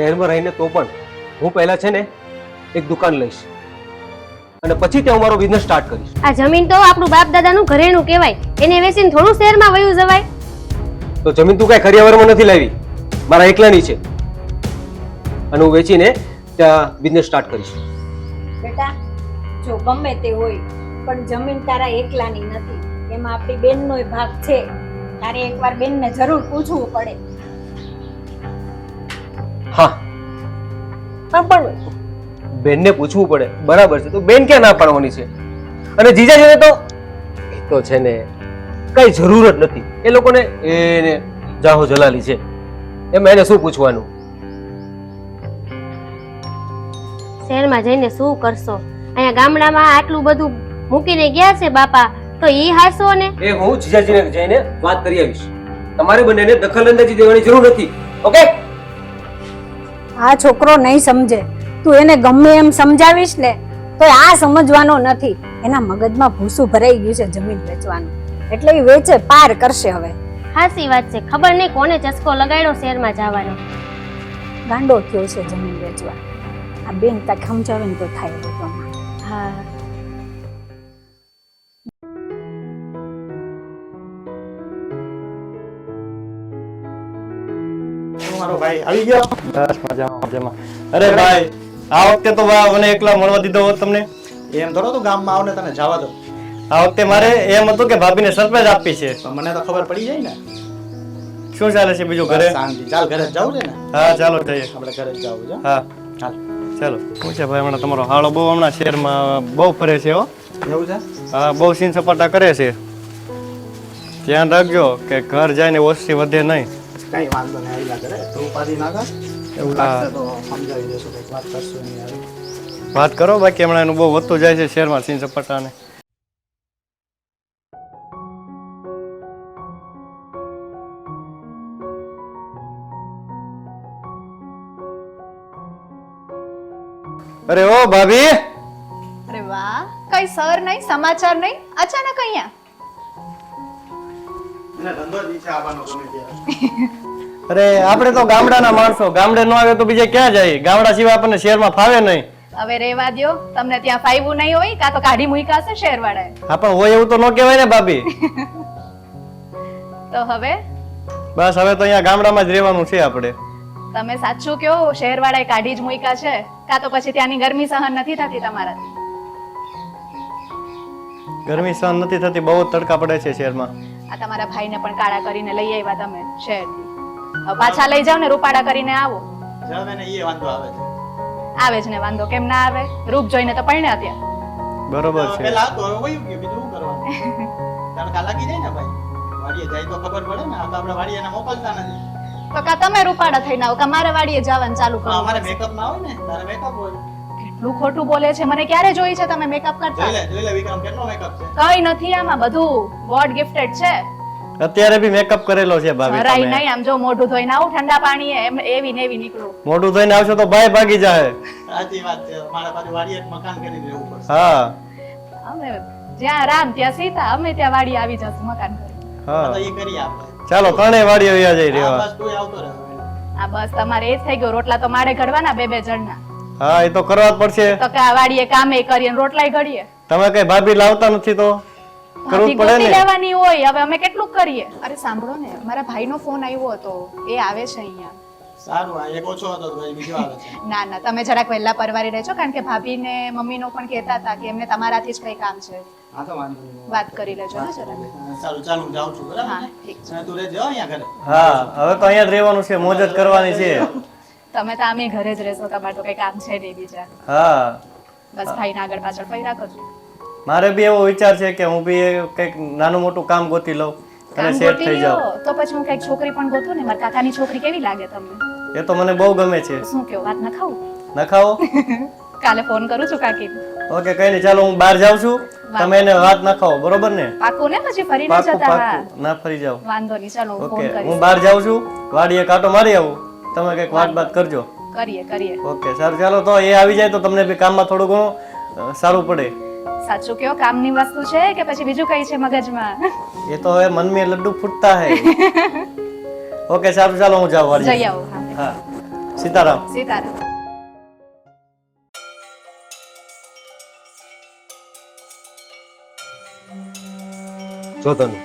શહેરમાં રહીને તો પણ હું પહેલા છે ને એક દુકાન લઈશ અને પછી ત્યાં મારો બિઝનેસ સ્ટાર્ટ કરીશ. આ જમીન તો આપણું બાપ દાદાનું ઘરેણું કહેવાય, એને વેચીને થોડું શહેરમાં વયું જવાય. તો જમીન તું કઈ ખરિયાવરમાં નથી લાવી, મારા એકલાની છે અને હું વેચીને ત્યાં બિઝનેસ સ્ટાર્ટ કરીશ. બેટા જો ગમે તે હોય પણ જમીન તારા એકલાની નથી, એમાં આપણી બેનનોય ભાગ છે. તારે એકવાર બેનને જરૂર પૂછવું પડે. હા પણ બેનને પૂછવું પડે, બરાબર છે. તો બેન ક્યાં ના પાડવાની છે? અને જીજાજીને તો એ તો છે ને કઈ જરૂર જ નથી, એ લોકોને એને જાહો જલાલી છે, એમાં એને શું પૂછવાનું? શહેરમાં જઈને શું કરશો? અહીંયા ગામડામાં આટલું બધું મૂકીને ગયા છે બાપા, તો ઈ હાસો ને. એ હું જીજાજીને જઈને વાત કરી આવીશ. તમારે બંનેને દખલઅંદાજી દેવાની જરૂર નથી. ઓકે? આ છોકરો નહીં સમજે. તું એને ગમે એમ સમજાવીશ ને તો આ સમજવાનો નથી. એના મગજમાં ભૂસું ભરાઈ ગયું છે જમીન વેચવાનું, એટલે એ વેચે પાર કરશે. હવે હાસી વાત છે, ખબર નહીં કોને ચસ્કો લગાડ્યો શહેરમાં જવાનો. ગાંડો થયો છે જમીન વેચવા. આ બેન તાક સમજાવે ને તો થાય બધું. હા મારો ભાઈ આવી ગયો. બસ મજામાં મજામાં. અરે ભાઈ આ વખતે તો મને એકલા મળવા દીધો હોત તમને. એમ થોડો તું ગામમાં આવ ને તને જવા દો. આ વખતે મારે એમ હતું કે ભાભીને સરપ્રાઈઝ આપવી છે. પણ મને તો ખબર પડી જાય ને. શું ચાલે છે બીજું ઘરે? શાંતિ. ચાલ ઘરે જ જવું છે ને. હા ચાલો જઈએ. આપણે ઘરે જ જવું છે. હા ચાલ ચાલો. શું છે ભાઈ, હમણાં તમારો હાળો બહુ હમણાં શહેરમાં બહુ ફરે છે હો. એવું છે. હા બહુ સીન સપાટા કરે છે. ધ્યાન રાખજો કે ઘર જાય ને ઓછી વધે નહીં. કઈ વાંધો નહીં, આવી લાગે તું ઉપાધિ ના કર. એવું લાગશે તો સમજાવી દેશું, કઈક વાત કરશું નહીં. આવે વાત કરો, બાકી હમણાં એનું બહુ વધતું જાય છે શહેરમાં સીન સપાટાને. અરે ઓ ભાભી. અરે વાહ, કઈ સર નહીં, સમાચાર નહીં, અચાનક અહીંયા. એને ધંધો જ ઈચ્છા આવવાનો ગમે ત્યારે. અરે આપણે તો ગામડાના માણસો, ગામડે ન આવે તો બીજે ક્યાં જાય? ગામડા સિવાય આપણને શહેરમાં ફાવે નહીં. હવે રેવા દ્યો, તમને ત્યાં ફાવ્યું નહીં હોય કાં તો કાઢી મૂક્યા હશે શહેરવાળાએ. હા પણ હોય એવું તો ન કહેવાય ને ભાભી. તો હવે બસ હવે તો અહીંયા ગામડામાં જ રહેવાનું છે આપણે. તમે સાચું કહો, શહેરવાળાએ કાઢી જ મૂક્યા છે કાં તો પછી ત્યાંની ગરમી સહન નથી થતી તમારાથી? ગરમી સહન નથી થતી, બહુ જ તડકા પડે છે શહેરમાં. આ તમારા ભાઈને પણ કાળા કરીને લઈ આવ્યા તમે શહેરથી. હવે પાછા લઈ જાઓ ને, રૂપાળા કરીને આવો. જાવે ને એ વાંધો આવે છે. આવે જ ને વાંધો, કેમ ના આવે? રૂપ જોઈને તો પરણ્યા ત્યાં. બરોબર છે. પેલા તો હવે વયું ગયું, બીજું શું કરવાનું? તડકા લાગી જાય ને ભાઈ. વાડીએ જાય તો ખબર પડે ને. આ તો આપણે વાડીએ એને મોકલતા નથી. તો કા તમે રૂપાળા થઈને આવો, કા મારે વાડીએ જવાનું ચાલુ કરો? અમારે મેકઅપ ના હોય ને, તારે મેકઅપ હોય. કેટલું ખોટું બોલે છે. મને ક્યારે જોઈ છે તમે મેકઅપ કરતા? જોઈ લે વિક્રમ, કેટલો મેકઅપ છે. કઈ નથી, આમાં બધું ગોડ ગિફ્ટેડ છે. અત્યારે બી મેકઅપ કરેલો છે ભાભી. જરાય તમે નહીં, આમ જો મોઢું ધોઈને આવું ઠંડા પાણીએ, એમ એવી ને એવી નીકળું. મોઢું ધોઈને આવશો તો ભાઈ ભાગી જાય. સાચી વાત છે. મારા પાસે વાડીએ એક મકાન કરીને રહેવું પડશે. હા અમે જ્યાં રામ ત્યાં સીતા, અમે ત્યાં વાડી આવી જશું મકાન કરી. હા તો એ કરીએ આપણે. ચાલો ત્રણેય વાડીઓ વયા જઈ હા, રહેવા. બસ તું આવતો રહે હવે. આ બસ તમારે એ જ થઈ ગયું, રોટલા તો મારે ઘડવાના બે બે જણના. હા એ તો કરવા જ પડશે. તો કે આ વાડીએ કામે કરીએ ને રોટલાય ઘડીએ. તમે કઈ ભાભી લાવતા નથી તો કરવું જ ભાભી પડે ગોતી ને. લેવાની હોય, હવે અમે કેટલું કરીએ? અરે સાંભળો ને, મારા ભાઈનો ફોન આવ્યો હતો, એ આવે છે અહીંયા. સારું, આ એક ઓછો હતો તો ભાઈ બીજો આવે છે. ના ના, તમે જરાક વહેલા પરવારી રહેજો, કારણ કે ભાભીને મમ્મીનો પણ કહેતા હતા કે એમને તમારાથી જ કઈ કામ છે. હા તો વાંધો નહીં. વાત કરી લેજો ને જરાક. સારું ચાલ, હું જાઉં છું. બરાબર હા ને? ઠીક છે. અને તું રહેજે હો અહીંયા ઘરે. હા હવે તો અહીંયા જ રહેવાનું છે, મોજ જ કરવાની છે. તમે તો આમે ઘરે જ રહેશો, તમારે તો કઈ કામ છે નહીં બીજા. હા બસ ભાઈને આગળ પાછળ ફર્યા કરજો. મારે બી એવો વિચાર છે કે હું બી કંઈક નાનું મોટું કામ ગોતી લઉં અને કામ સેટ ગોતી થઈ લ્યો, જાઉં. તો પછી હું કઈક છોકરી પણ ગોતું ને. મારા કાકાની છોકરી કેવી લાગે તમને? એ તો મને બહુ ગમે છે. શું કયો, વાત ના ખાવું? નખાવો. કાલે ફોન કરું છું કાકી. ઓકે કઈ નહીં, ચાલો હું બહાર જાઉં છું, તમે એને વાત નખાવો, બરોબર ને? પાકું ને, પછી ફરી ના પાકું જતા. હા પાકું, ના ફરી જાવ. વાંધો નહીં, ચાલો હું ઓકે ફોન હું કરીશ. બહાર જાઉં છું, વાડીએ કાંટો મારી આવું, તમે કંઈક વાત બાત કરજો. કરીએ કરીએ. ઓકે સારું, ચાલો તો એ આવી જાય તો તમને બી કામમાં થોડું ઘણું સારું પડે. સાચું કયો, કામની વસ્તુ છે કે પછી બીજું કઈ છે મગજમાં? એ તો હવે મન મેં લડ્ડુ ફૂટતા હે. ઓકે સારું, ચાલો હું જાઉં વાડીએ. જઈ આવો. હા હા સીતારામ. સીતારામ. જો તને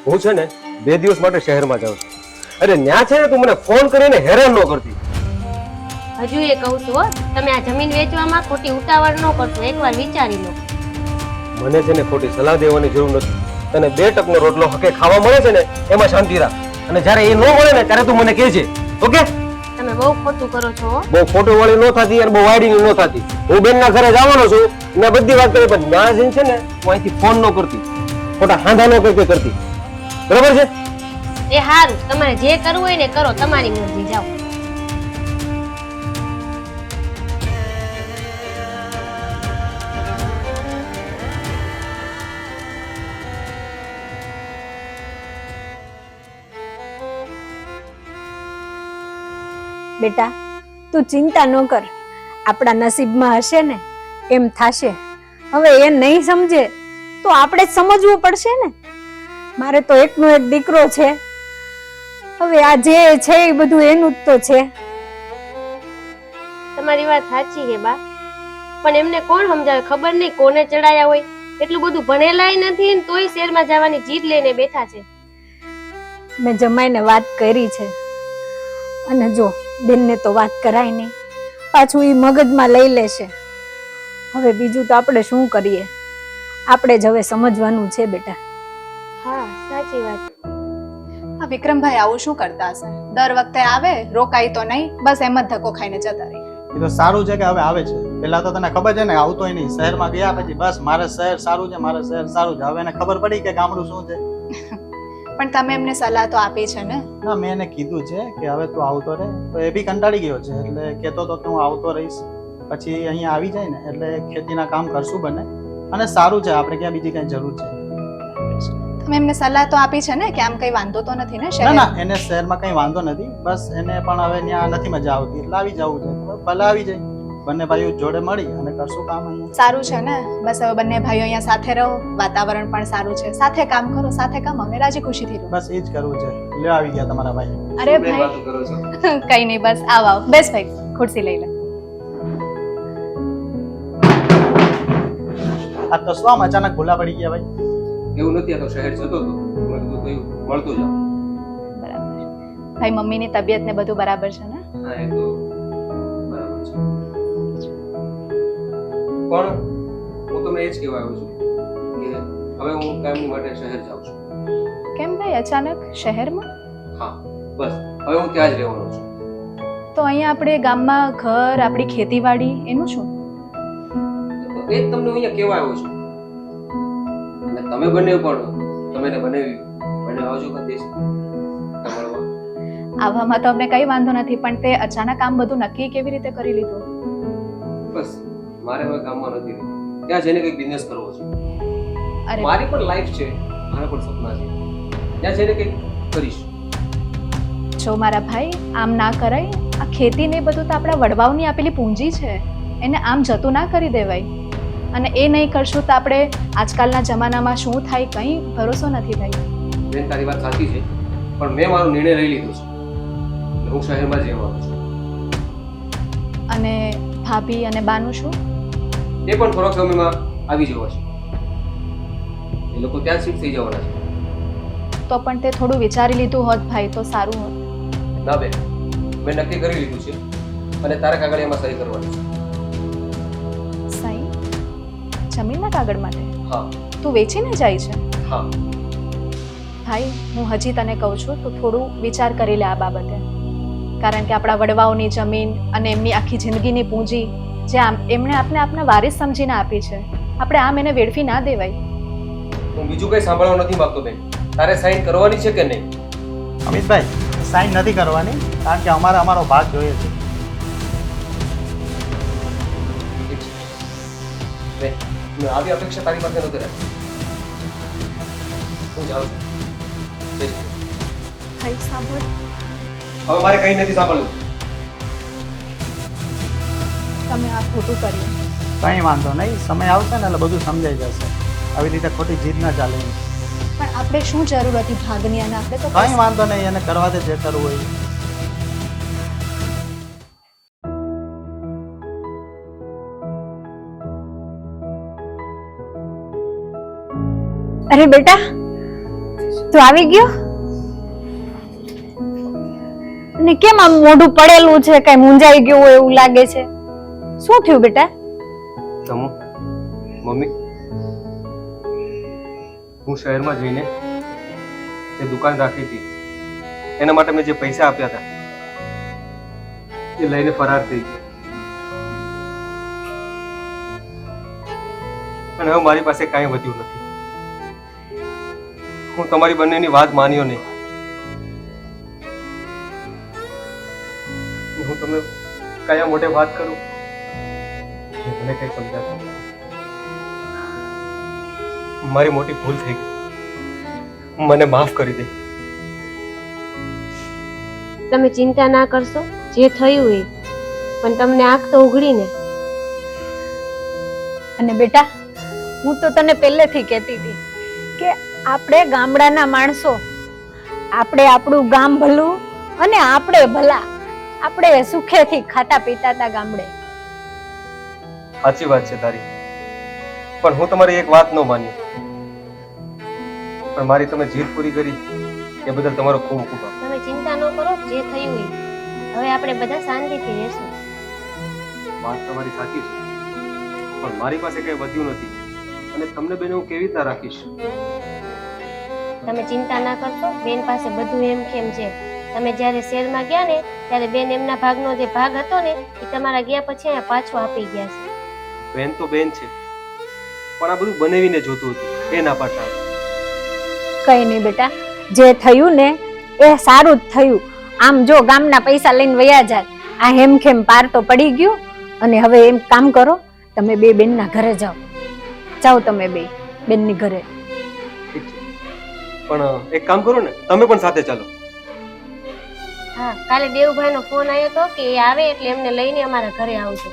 હું છે ને 2 દિવસ માટે શહેરમાં જાઉં છું. અરે ન્યા છે ને તું મને ફોન કરીને હેરાન ન કરતી. હજુ એ કહું છું હો, તમે આ જમીન વેચવામાં ખોટી ઉતાવળ ન કરશો, એકવાર વિચારી લો. મને છે ને ખોટી સલાહ દેવાની જરૂર નથી. તને 2 ટકનો રોટલો હકે ખાવા મળે છે ને એમાં શાંતિ રાખ. અને જ્યારે એ ન મળે ને ત્યારે તું મને કહેજે. ઓકે? તમે બહુ ખોટું કરો છો હો. બહુ ફોટો વાળી ન થતી અને બહુ વાયડી ન થતી. હું બેનના ઘરે જવાનો છું ને બધી વાત કરી, પણ ના જઈને છે ને હું અહીંથી ફોન ન કરતી, ખોટા હાંધા ન કઈ કરતી. બરાબર છે? એ હારું, તમારે જે કરવું હોય ને કરો, તમારી મરજી, જાઓ. બેટા તું ચિંતા ન કર, આપણા નસીબમાં હશે ને એમ થાશે. હવે એ નહીં સમજે તો આપણે જ સમજવું પડશે ને. મારે તો એકનો એક દીકરો છે, હવે આ જે છે એ બધું એનું જ તો છે. તમારી વાત સાચી છે બા, પણ એમને કોણ સમજાવે? ખબર નહીં કોને ચડાયા હોય. એટલું બધું ભણેલાય નથી ને તોય શહેરમાં જવાની જીદ લઈને બેઠા છે. મેં જમાઈને વાત કરી છે, અને જો બેનને તો વાત કરાય નહીં, પાછું એ મગજમાં લઈ લેશે. હવે બીજું તો આપણે શું કરીએ? આપણે જ હવે સમજવાનું છે બેટા. હા સાચી વાત. આ વિક્રમભાઈ આવું શું કરતા હશે? દર વખતે આવે, રોકાય તો નહીં, બસ એમ જ ધક્કો ખાઈને જતા રહી. એ તો સારું છે કે હવે આવે છે. પેલા તો તને ખબર છે ને આવતોય નહીં. શહેરમાં ગયા પછી બસ મારે શહેર સારું છે, મારે શહેર સારું છે. હવે એને ખબર પડી કે ગામડું શું છે. પણ તમે એમને સલાહ તો આપી છે ને? ના, મેં એને કીધું છે કે હવે તું આવતો રહે. તો એ બી કંટાળી ગયો છે, એટલે કહેતો હતો કે હું આવતો રહીશ. પછી અહીંયા આવી જાય ને એટલે ખેતીના કામ કરશું બને, અને સારું છે. આપણે ક્યાં બીજી કઈ જરૂર છે? તમે એમને સલાહ તો આપી છે ને કે આમ કઈ વાંધો તો નથી ને ના શહેર? ના, એને શહેરમાં કઈ વાંધો નથી. બસ એને પણ હવે ત્યાં નથી મજા આવતી, એટલે આવી જવું છે. ભલે આવી જાય, બંને ભાઈઓ જોડે મળી અને કરશું કામ અહીંયા. સારું છે ને. બસ હવે બંને ભાઈઓ અહીંયા સાથે રહો, વાતાવરણ પણ સારું છે, સાથે કામ કરો, સાથે કામ, અમે રાજી ખુશીથી રહો. બસ એ જ કરવું છે. લે આવી ગયા તમારા ભાઈ. અરે બે ભાઈ વાતો કરો છો. કઈ નહીં, બસ આવ આવ, બેસ ભાઈ, ખુરશી લઈ લે. આ તો શું આમ અચાનક ભૂલા પડી ગયા ભાઈ? એવું નથી, આ તો શહેર જતો હતો, મને કીધું કયું મળતું જાવ. બરાબર. ભાઈ મમ્મીની તબિયત ને બધું બરાબર છે ને? હા એ તો બરાબર છે. પણ હું તમને એ જ કહેવા આવ્યો છું કે હવે હું કામની માટે શહેર જાઉં છું. કેમ ભાઈ અચાનક શહેરમાં? હા બસ હવે હું ત્યાં જ રહેવાનો છું. તો અહીંયા આપણે ગામમાં ઘર, આપણી ખેતીવાડી, એનું શું? તો એ જ તમને અહીંયા કહેવા આવ્યો છું. અને તમે બંને પણ તમે ને બંને આવજો કે દેશ મળવા. આવવામાં તો અમને કઈ વાંધો નથી, પણ તે અચાનક આમ બધું નક્કી કેવી રીતે કરી લીધું? બસ મારે હવે ગામમાં નથી રહેવું. ત્યાં જઈને કંઈક બિઝનેસ કરવો છે. અરે મારી પણ લાઈફ છે, મારા પણ સપના છે. ત્યાં જઈને કંઈક કરીશ. જો મારા ભાઈ, આમ ના કરાય. આ ખેતી ને બધું તો આપણા વડવાઓની આપેલી પૂંજી છે, એને આમ જતું ના કરી દેવાય. અને એ નહીં કરશું તો આપણે આજકાલના જમાનામાં શું થાય કંઈ ભરોસો નથી ભાઈ. બેન તારી વાત સાચી છે, પણ મેં મારો નિર્ણય લઈ લીધો છે. એટલે હું શહેરમાં જ રહેવાનો છું. અને ભાભી અને બાનું શું? એ પણ થોડાક સમયમાં આવી જવા છે. એ લોકો ત્યાં શિફ્ટ થઈ જવાના છે. તો પણ તે થોડું વિચારી લીધું હોત ભાઈ તો સારું હોત. ના બેન, મેં નક્કી કરી લીધું છે અને તારા કાગળિયામાં સહી કરવાની છે. સહી? જમીનના કાગળ માટે? હા તું વેચીને જાય છે? હા. ભાઈ હું હજી તને કહું છું તો થોડું વિચાર કરી લે આ બાબતે. કારણ કે આપણા વડવાઓની જમીન અને એમની આખી જિંદગીની પૂંજી જે એમણે આપણે આપના વારિસ સમજીને આપી છે, આપણે આમ એને વેડફી ના દેવાય. હું બીજું કંઈ સાંભળવા નથી માંગતો બેન. તારે સાઈન કરવાની છે કે નહીં? અમિતભાઈ, સાઈન નથી કરવાની, કારણ કે અમારે અમારો ભાગ જોઈએ છે. ઠીક છે બેન, મેં આવી અપેક્ષા તારી પાસે નથી રાખી. હું જાઉં છું. જય શ્રી કૃષ્ણ. ભાઈ સાંભળ, હવે મારે કંઈ નથી સાંભળવું. તમે આ ખોટું કર્યું. કંઈ વાંધો નહીં, સમય આવશે ને એટલે બધું સમજાઈ જશે. આવી રીતે ખોટી જીદ ના ચાલે. પણ આપણે શું જરૂર હતી ભાગની? અને આપણે તો કંઈ વાંધો નહીં, એને કરવા દે જે કરવું હોય. અરે બેટા તું આવી ગયો અને કેમ આમ મોઢું પડેલું છે, કઈ મૂંઝાઈ ગયું હોય એવું લાગે છે. શું થયું બેટા? તમુ મમ્મી, હું શહેરમાં જઈને જે દુકાન રાખી હતી એના માટે મેં જે પૈસા આપ્યા હતા એ લઈને ફરાર થઈ ગયો અને હવે મારી પાસે કાંઈ વધ્યું નથી. હું તમારી બંનેની વાત માન્યો નહીં. હું તમને કયા મોઢે વાત કરું એ મને કઈ સમજાતું નથી. મારી મોટી ભૂલ થઈ ગઈ, મને માફ કરી દે. તમે ચિંતા ના કરશો, જે થયું એ પણ તમને આંખ તો ઉઘડી ને. અને બેટા હું તો તને પહેલેથી કહેતી હતી કે આપણે ગામડાના માણસો, આપણે આપણું ગામ ભલું અને આપણે ભલા, આપણે સુખેથી ખાતા પીતા હતા ગામડે. સાચી વાત છે તારી, પણ હું તમારી એક વાત ન માની. પણ મારી તમે જીદ પૂરી કરી એ બદલ તમારો ખૂબ ખૂબ આભાર. તમે ચિંતા ન કરો, જે થયું એ હવે આપણે બધા શાંતિથી રહેશું. વાત તમારી સાચી છે, પણ મારી પાસે કઈ વધ્યું નથી અને તમને બેને હું કેવી રીતના રાખીશ? તમે ચિંતા ના કરશો, બેન પાસે બધું એમ કેમ છે. તમે જ્યારે શહેરમાં ગયા ને ત્યારે બેન એમના ભાગનો જે ભાગ હતો ને એ તમારા ગયા પછી અહીંયા પાછો આપી ગયા છે. બેન તો બેન છે, પણ આ બધું બનાવીને જોતું હતું એ ના પાડતા હતા. કઈ નહીં બેટા, જે થયું ને એ સારું જ થયું. આમ જો ગામના પૈસા લઈને વયા જાય, આ હેમખેમ પાર તો પડી ગયું. અને હવે એમ કામ કરો, તમે બે બેનના ઘરે જાઓ. જાઓ તમે બે બેનની ઘરે. ઠીક છે, પણ એક કામ કરો ને, તમે પણ સાથે ચાલો. હા, કાલે દેવભાઈનો ફોન આવ્યો હતો કે એ આવે એટલે એમને લઈને અમારા ઘરે આવજો.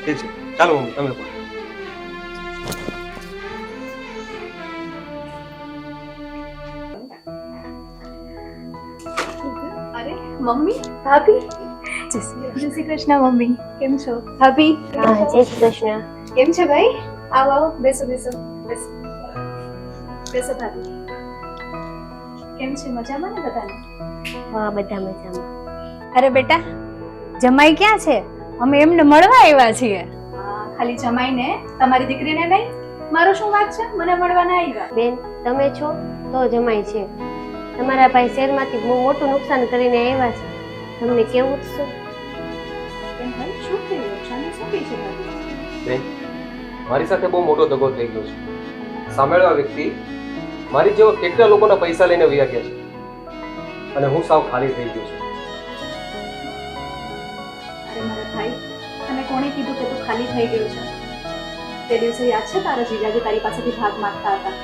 ઠીક છે, ચાલો મમ્મી, તમે પણ. અરે મમ્મી, ભાભી, જય શ્રી કૃષ્ણ. મમ્મી કેમ છો? ભાભી હા, જય શ્રી કૃષ્ણ. કેમ છે ભાઈ? આવો આવો, બેસો બેસો બેસો બેસો. ભાભી કેમ છે? મજામાં ને બધાને? હા, બધા મજામાં. અરે બેટા જમાઈ ક્યાં છે? અમે એમને મળવા આવ્યા છીએ. ખાલી જમાઈને, તમારી દીકરીને નહીં? મારો શું વાત છે? મને મળવા ના આવ્યા? બેન, તમે છો તો જમાય છે. તમારા ભાઈ શહેરમાંથી બહુ મોટું નુકસાન કરીને આવ્યા છે. તમને કેવું જ શું? કેમ ભાઈ, શું થયું? નુકસાન શું થઈ છે ભાભી? બેન, મારી સાથે બહુ મોટો દગો થઈ ગયો છે. સામેવાળા વ્યક્તિ મારી જેવા કેટલા લોકોના પૈસા લઈને વયા ગયા છે અને હું સાવ ખાલી થઈ ગયો છું. અરે મારા ભાઈ, તને કોણે કીધું કે તું ખાલી થઈ ગયો છે? તે દિવસે યાદ છે તારા જીજાજી તારી પાસેથી ભાગ માંગતા હતા?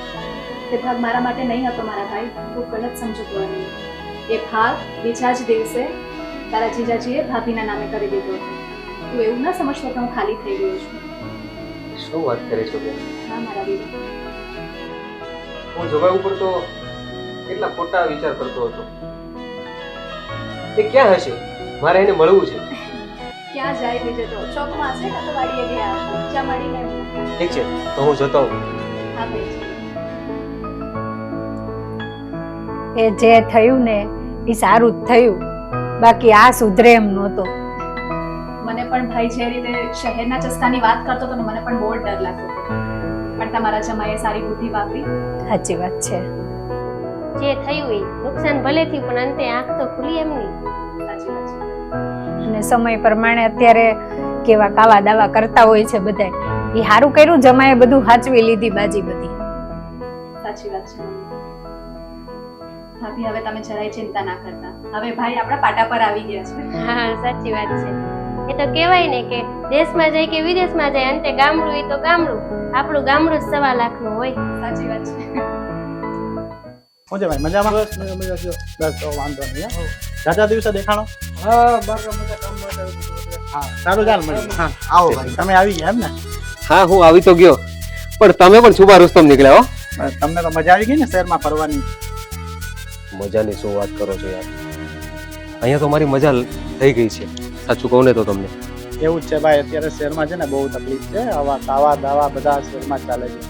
તે ભાગ મારા માટે નહીં હતો મારા ભાઈ, તું ગલત સમજતો હતી. એ ભાગ બીજા જ દિવસે તારા જીજાજીએ ભાભીના નામે કરી દીધો હતો. તું એવું ના સમજતો કે હું ખાલી થઈ ગયો છું. શું વાત કરે છો બેન? હા મારા વીર, હું જવા ઉપર તો કેટલા ખોટા વિચાર કરતો હતો. એ ક્યાં હશે? મારે એને મળવું છે. ક્યાં જાય બીજે તો? ચોકમાં હશે કાં તો વાડીએ ગયા હશે. જ્યાં મળીને ઠીક છે, તો હું જતો હોઉં. હા ભાઈ. એ જે થયું ને એ સારું જ થયું, બાકી આ સુધરે એમ નહોતો. મને પણ ભાઈ જે રીતે શહેરના ચસ્કાની વાત કરતો હતો ને મને પણ બહુ ડર લાગતો હતો, પણ તમારા જમાઈએ સારી બુદ્ધિ વાપરી. સાચી વાત છે. જે થયું એ નુકસાન ભલે થયું પણ અંતે આંખ તો ખુલી એમની. સાચી વાત છે. અને સમય પ્રમાણે અત્યારે કેવા કાવા દાવા કરતા હોય છે બધા. એ સારું કર્યું, જમાએ બધું સાચવી લીધી બાજી બધી. સાચી વાત છે. ભાભી હવે તમે જરાય ચિંતા ના કરતા. હવે ભાઈ આપણા પાટા પર આવી ગયા છે. હા, સાચી વાત છે. એ તો કહેવાય ને કે દેશમાં જાય કે વિદેશમાં જાય અંતે ગામડું એ તો ગામડું. આપણું ગામડું જ 1.25 લાખનું હોય. સાચી વાત છે. શું છે ભાઈ, મજામાં? બસ તો વાંધો નહીં. રાજા દિવસે દેખાણો? હા, સારું, ચાલ મળીએ. હા, આવો ભાઈ, તમે આવી ગયા એમ ને? હા, હું આવી તો ગયો, પણ તમે પણ છુપા રૂસ્તમ નીકળ્યા હો. તમને તો મજા આવી ગઈ ને શહેરમાં ફરવાની? મજાની શું વાત કરો છો યાર? અહીંયા તો મારી મજા થઈ ગઈ છે, સાચું કહું ને તો તમને. એવું જ છે ભાઈ, અત્યારે શહેરમાં છે ને બહુ તકલીફ છે. આવા કાવા દાવા બધા શહેરમાં ચાલે છે.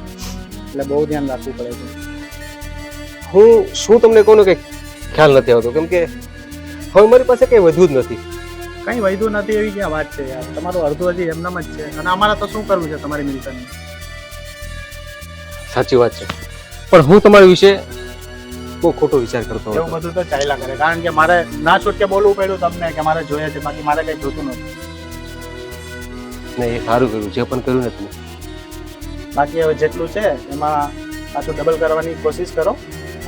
એટલે બહુ ધ્યાન રાખવું પડે છે. હું શું તમને કહું ને કંઈ ખ્યાલ નથી આવતો, કેમ કે હવે મારી પાસે કંઈ વધુ જ નથી. કંઈ વૈધું નથી એવી ક્યાં વાત છે યાર. તમારું અડધું હજી એમનામ જ છે અને અમારે તો શું કરવું છે તમારી મિલકતનું. સાચી વાત છે, પણ હું તમારા વિશે બહુ ખોટો વિચાર કરતો એવું હતો. બધું તો ચાલ્યા કરે, કારણ કે મારે ના છૂટકે બોલવું પડ્યું તમને કે મારે જોઈએ છે, બાકી મારે કંઈ જોતું નથી. ને એ સારું કર્યું, જે પણ કર્યું ને તમે. બાકી હવે જેટલું છે એમાં પાછું ડબલ કરવાની કોશિશ કરો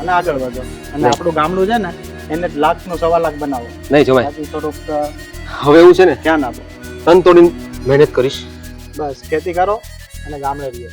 અને આગળ વધો. અને નહીં. આપણું ગામડું છે ને એને લાખનું 1.25 લાખ બનાવો. નહીં જમાય, બાકી થોડુંક હવે એવું છે ને ધ્યાન આપો. તન તોડીને મહેનત કરીશ. બસ ખેતી કરો અને ગામડે રહીએ.